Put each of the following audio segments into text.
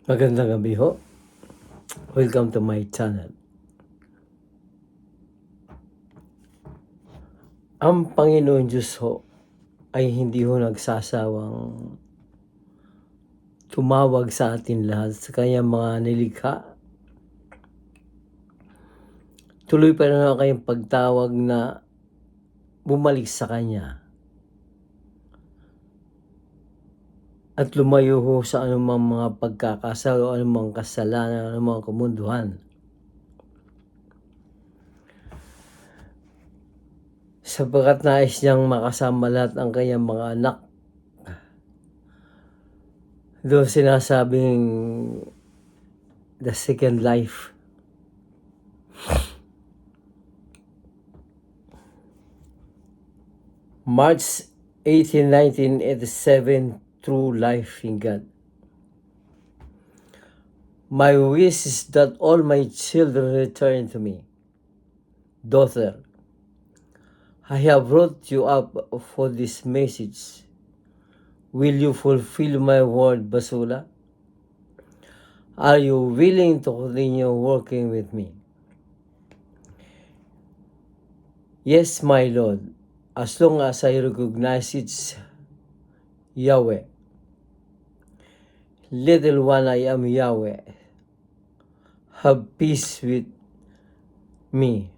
Magandang gabi ho. Welcome to my channel. Ang Panginoon Diyos ho ay hindi ho nagsasawang tumawag sa atin lahat sa kanyang mga nilikha. Tuloy pa rin ang kanyang pagtawag na bumalik sa Kanya at lumayo ho sa anumang mga pagkakasala o anumang kasalanan, anumang kamunduhan. Sapagkat nais niyang makasama lahat ang kanyang mga anak. Doon sinasabing the second life. March 18, 1987, True Life in God. My wish is that all my children return to me. Daughter, I have brought you up for this message. Will you fulfill my word, Basula? Are you willing to continue working with me? Yes, my Lord, as long as I recognize it's Yahweh. Little one, I am Yahweh. Have peace with me,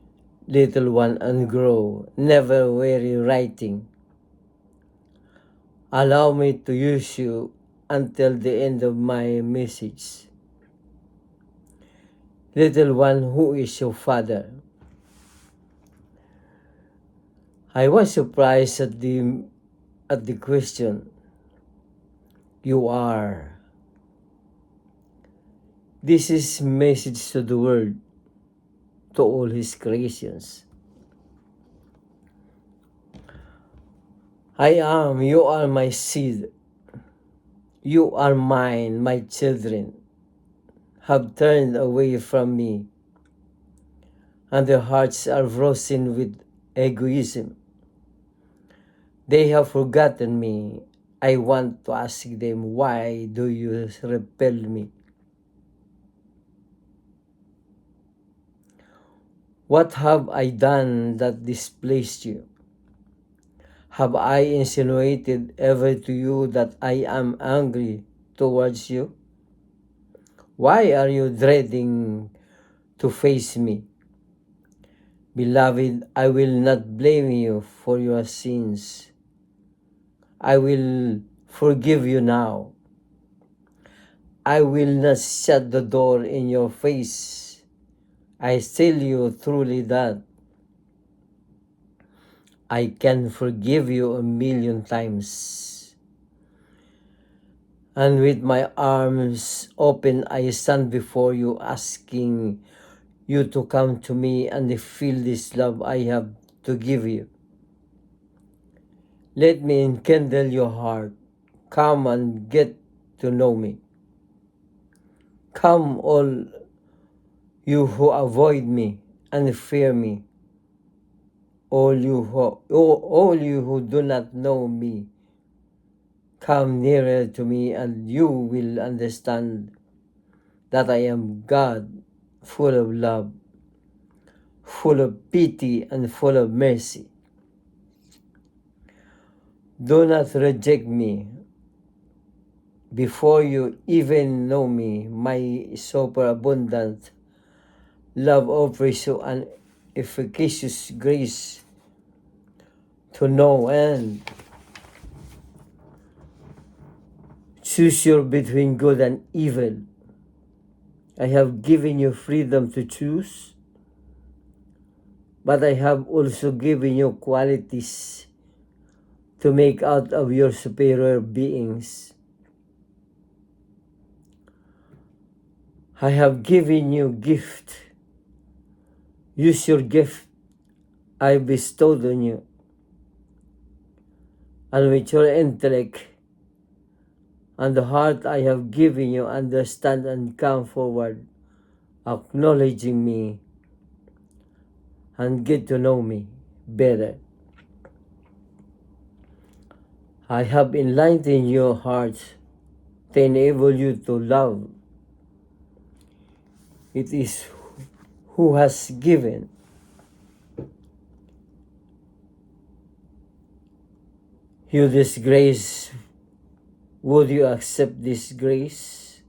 little one, and grow, never weary writing. Allow me to use you until the end of my message. Little one, who is your father? I was surprised at the question. You are. This is message to the world, to all his creations. I am, you are my seed. You are mine, my children have turned away from me, and their hearts are frozen with egoism. They have forgotten me. I want to ask them, why do you repel me? What have I done that displeased you? Have I insinuated ever to you that I am angry towards you? Why are you dreading to face me? Beloved, I will not blame you for your sins. I will forgive you now. I will not shut the door in your face. I tell you truly that I can forgive you 1,000,000 times. And with my arms open, I stand before you, asking you to come to me and feel this love I have to give you. Let me enkindle your heart. Come and get to know me. Come, all you who avoid me and fear me. All you who do not know me. Come nearer to me and you will understand that I am God, full of love, full of pity, and full of mercy. Do not reject me before you even know me. My superabundant love offers you an efficacious grace to know and choose your between good and evil. I have given you freedom to choose, but I have also given you qualities to make out of your superior beings. I have given you gift. Use your gift I bestowed on you. And with your intellect and the heart I have given you, understand and come forward, acknowledging me and get to know me better. I have enlightened your heart to enable you to love It is who has given. You this grace, would you accept this grace?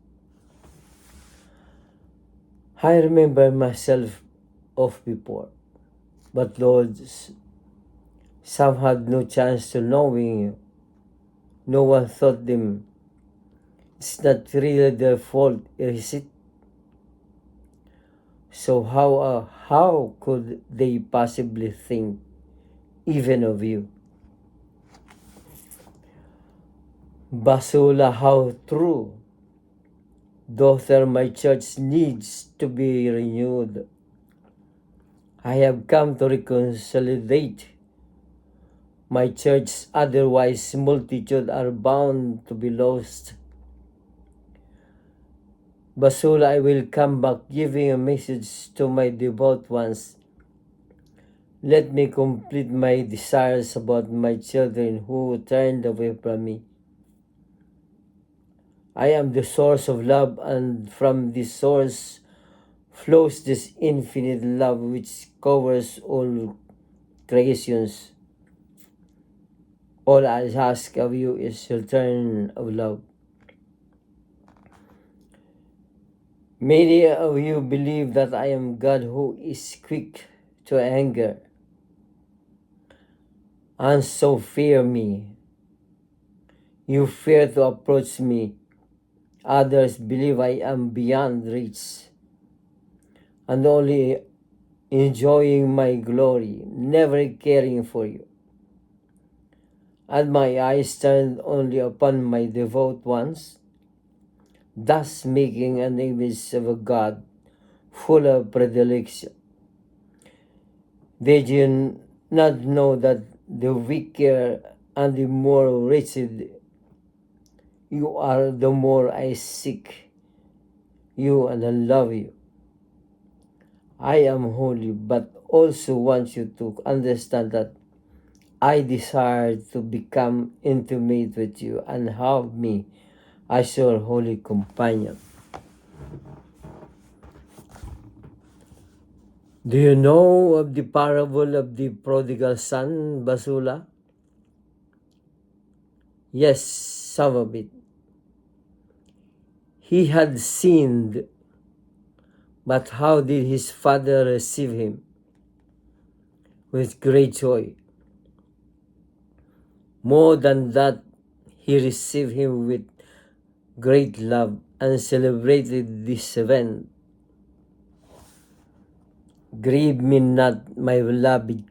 I remember myself of before, but Lord, some had no chance to knowing you. No one thought them. It's not really their fault, is it? So how could they possibly think even of you? Basula, how true. Daughter, my church needs to be renewed. I have come to reconciliate my church, otherwise multitude are bound to be lost. Basula, I will come back giving a message to my devout ones. Let me complete my desires about my children who turned away from me. I am the source of love, and from this source flows this infinite love which covers all creations. All I ask of you is return of love. Many of you believe that I am God who is quick to anger, and so fear me. You fear to approach me. Others believe I am beyond reach and only enjoying my glory, never caring for you. And my eyes turned only upon my devout ones, thus making an image of a God full of predilection. Did you not know that the weaker and the more wretched you are, the more I seek you and I love you? I am holy, but also want you to understand that I desire to become intimate with you and have me as your holy companion. Do you know of the parable of the prodigal son, Basula? Yes, some of it. He had sinned, but how did his father receive him? With great joy. More than that, he received him with great love and celebrated this event. Grieve me not, my beloved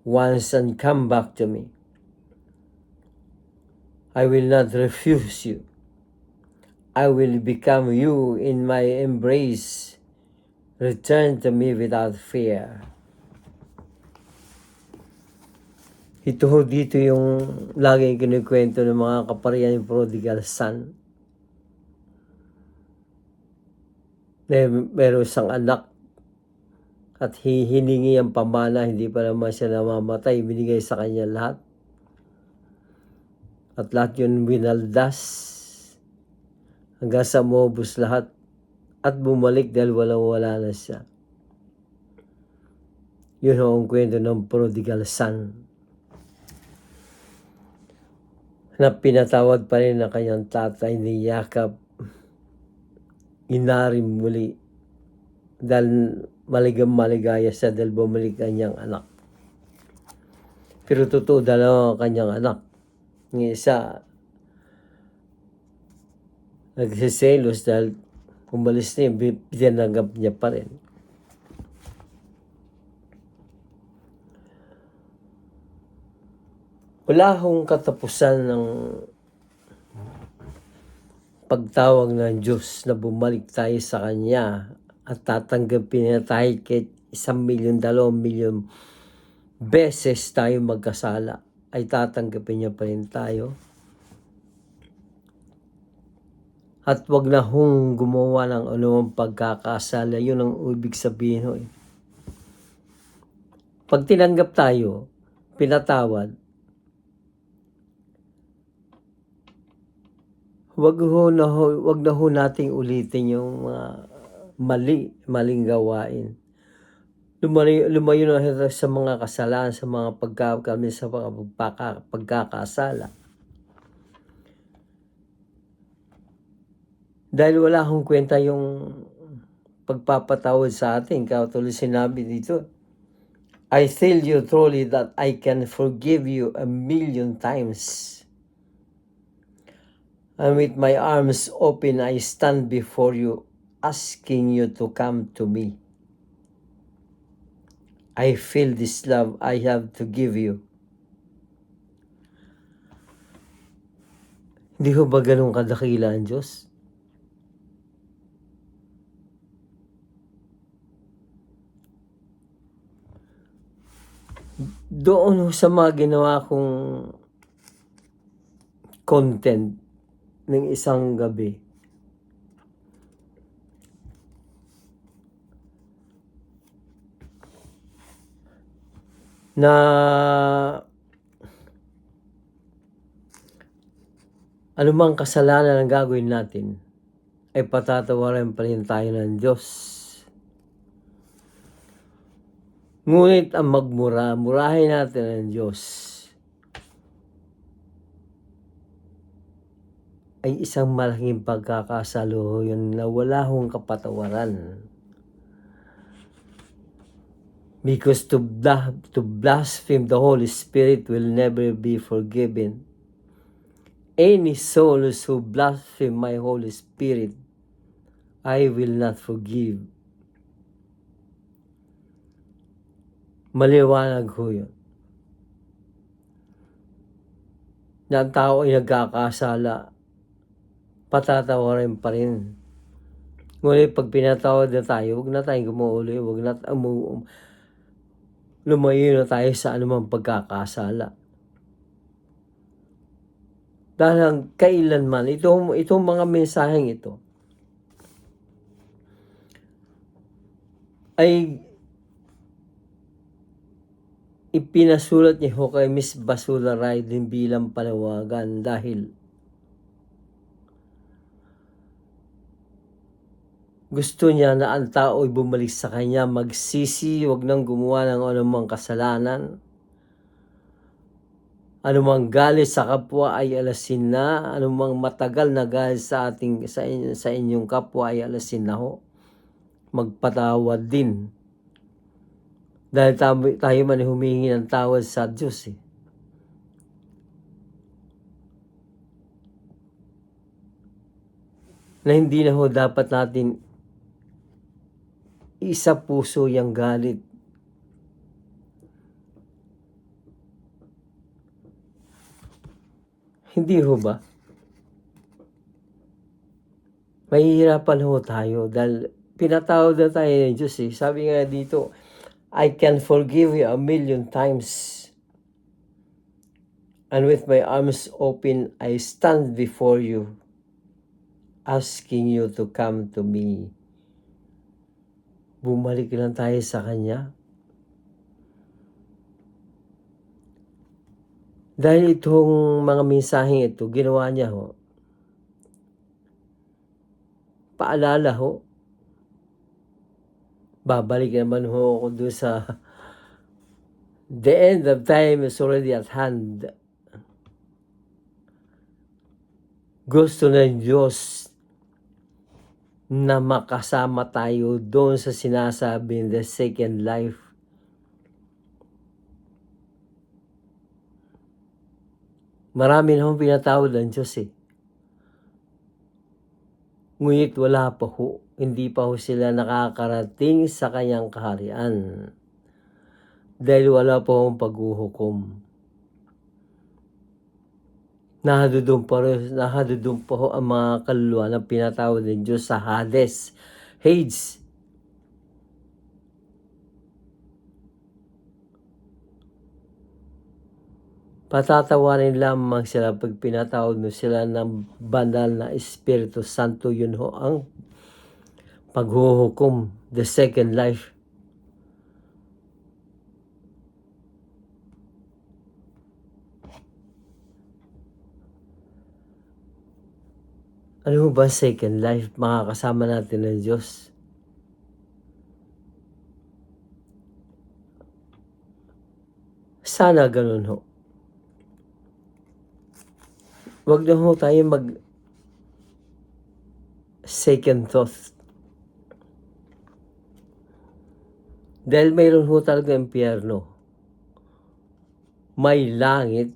ones, and come back to me. I will not refuse you. I will become you in my embrace. Return to me without fear. Ito dito yung laging kinikwento ng mga kaparian ng prodigal son. Meron isang anak at hiningi ang pamana, hindi pa naman siya namamatay, binigay sa kanya lahat. At lahat yun winaldas hanggang sa maubos lahat at bumalik dahil walang-wala na siya. Yun ang kwento ng prodigal son na pinatawad pa rin ng kanyang tatay ni Yakap, inarim muli dahil maligaya siya dahil bumalik kanyang anak. Pero totoo dalawa ang kanyang anak. Ng isa nagsiselos dahil umalis na yun, pinanggap niya pa rin. Wala akong katapusan ng pagtawag ng Diyos na bumalik tayo sa Kanya at tatanggapin niya tayo kahit 1,000,000, 2,000,000 beses tayo magkasala, ay tatanggapin niya pa rin tayo. At wag na hong gumawa ng anumang pagkakasala, yun ang ibig sabihin. Pag tinanggap tayo, pinatawad, wag na ho nating ulitin yung mga maling gawain. Lumayo na tayo sa mga kasalanan, sa mga pagkakamali, sa mga pagkakasala. Dahil wala akong kwenta yung pagpapatawad sa atin. Katulad sinabi dito, I tell you truly that I can forgive you 1,000,000 times. And with my arms open, I stand before you, asking you to come to me. I feel this love I have to give you. Hindi ko ba ganun kadakila ang Diyos? Doon sa mga ginawa kong content ng isang gabi, na anumang kasalanan ang gagawin natin, ay patatawarin pa rin tayo ng Diyos. Ngunit ang murahin natin ang Diyos ay isang malaking pagkakasaluhoyan na wala hong kapatawaran. Because to blaspheme the Holy Spirit will never be forgiven. Any souls who blaspheme my Holy Spirit, I will not forgive. Maliwanag ho yun. Na ang tao ay nagkakasala, patatawarin pa rin. Ngunit pag pinatawad na tayo, huwag na tayong gumuuli, huwag na lumayo na tayo sa anumang pagkakasala. Dahil kailanman, itong mga mensaheng ito ay ipinasulat niya ho kay Miss Basula Riding bilang panawagan dahil gusto niya na ang tao ay bumalik sa kanya, magsisi, huwag nang gumawa ng anumang kasalanan. Anumang galit sa kapwa ay alasin na, anumang matagal na galit sa inyong kapwa ay alasin na ho. Magpatawad din. Dahil tayo man humingi ng tawad sa Diyos. Na hindi na ho dapat natin isa puso yung galit. Hindi ho ba? Mahihirapan ho tayo dahil pinatawad na tayo ng Diyos. Sabi nga dito, I can forgive you 1,000,000 times. And with my arms open, I stand before you, asking you to come to me. Bumalik lang tayo sa Kanya. Dahil itong mga mensaheng ito, ginawa niya ho. Paalala ho. Babalik naman ho ako doon sa the end of time is already at hand. Gusto ng Diyos na makasama tayo doon sa sinasabing the second life. Marami na hong pinatawad ng Diyos Ngunit wala pa ho, hindi pa ho sila nakakarating sa kanyang kaharian. Dahil wala pa hong paghuhukom. Nahadudum pa ho ang mga kaluluwa na pinatawad ng Diyos sa Hades. Patatawarin lamang sila pag pinatawad mo sila ng banal na Espiritu Santo. Yun ho ang paghuhukom, the second life. Ano ba second life? Makakasama natin ng Diyos. Sana ganun ho. Huwag na ho tayo mag second thought. Dahil mayroon ho talaga impyerno. May langit,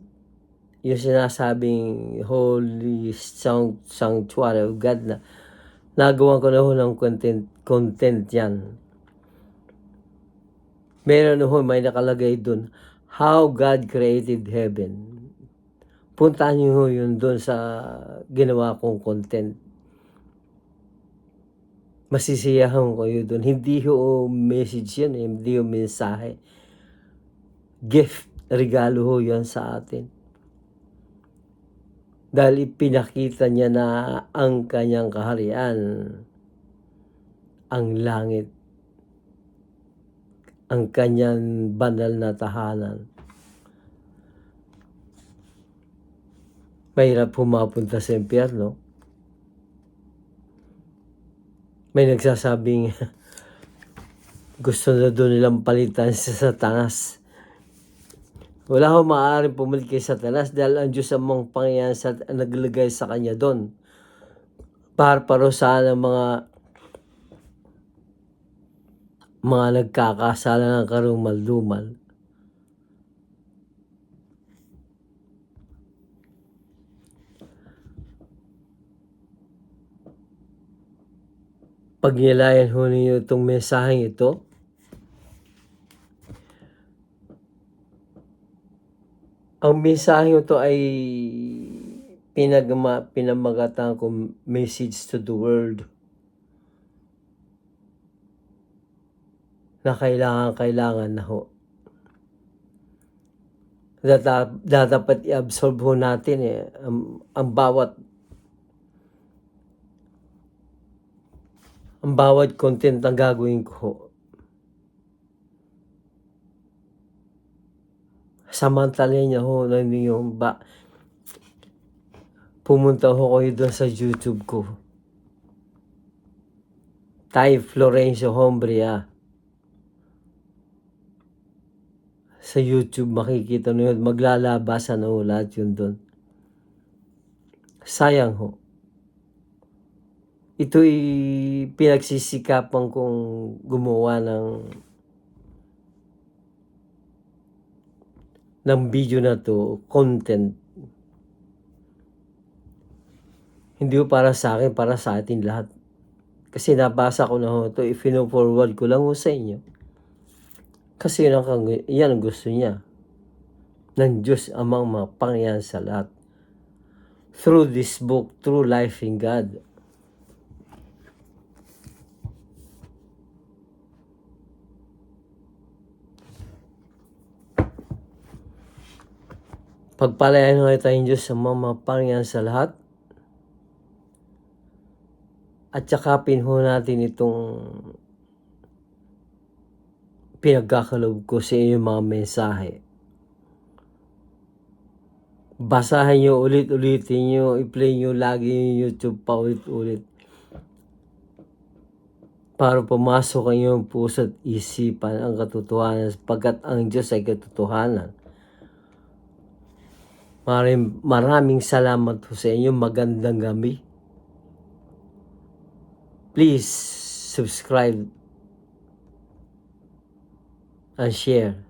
yung sinasabing holy sanctuary of God na nagawa ko na ho ng content yan. Meron ho, may nakalagay dun, how God created heaven. Puntaan niyo ho yun dun sa ginawa kong content. Masisiyahan kayo dun. Hindi ho message yan, hindi ho mensahe. Gift, regalo ho yan sa atin. Dahil ipinakita niya na ang kanyang kaharian, ang langit, ang kanyang banal na tahanan. Mahirap pumapunta sa impyerno. May nagsasabing gusto na doon nilang palitan sa Satanas. Wala ho maaaring pumalit kay Satanas dahil ang Diyos ang mga Panginoon sa naglagay sa kanya doon. Para parusahan ang mga nagkakasala ng karumal-dumal. Pag nilayan ho ninyo itong mensaheng ito, ang mensaheng ito ay pinamagatan kong message to the world na kailangan na ho. Dapat i-absorb ho natin ang bawat content na gagawin ko ho. Samantalin niya ho na yung pumunta ho kayo doon sa YouTube ko. Ty Florencio Hombria. Sa YouTube makikita nyo yun. Maglalabasan na ho lahat yun doon. Sayang ho. Ito'y pinagsisikapan kong gumawa ng video na to, content. Hindi ho para sa akin, para sa atin lahat. Kasi nabasa ko na ho ito, i-forward ko lang ho sa inyo. Kasi yan ang gusto niya. Ng Diyos amang mga Panginoon sa lahat. Through this book, True Life in God. Pagpalayan ho tayong Diyos sa mga Panginoon sa lahat. At yakapin ho natin itong pinagkakaloob ko sa inyong mga mensahe. Basahin nyo ulit-ulitin nyo, i-play nyo lagi yung YouTube pa ulit-ulit. Para pumasok ang iyong puso at isipan ang katotohanan sapagkat ang Diyos ay katotohanan. Maraming salamat po sa inyo. Magandang gabi. Please subscribe and share.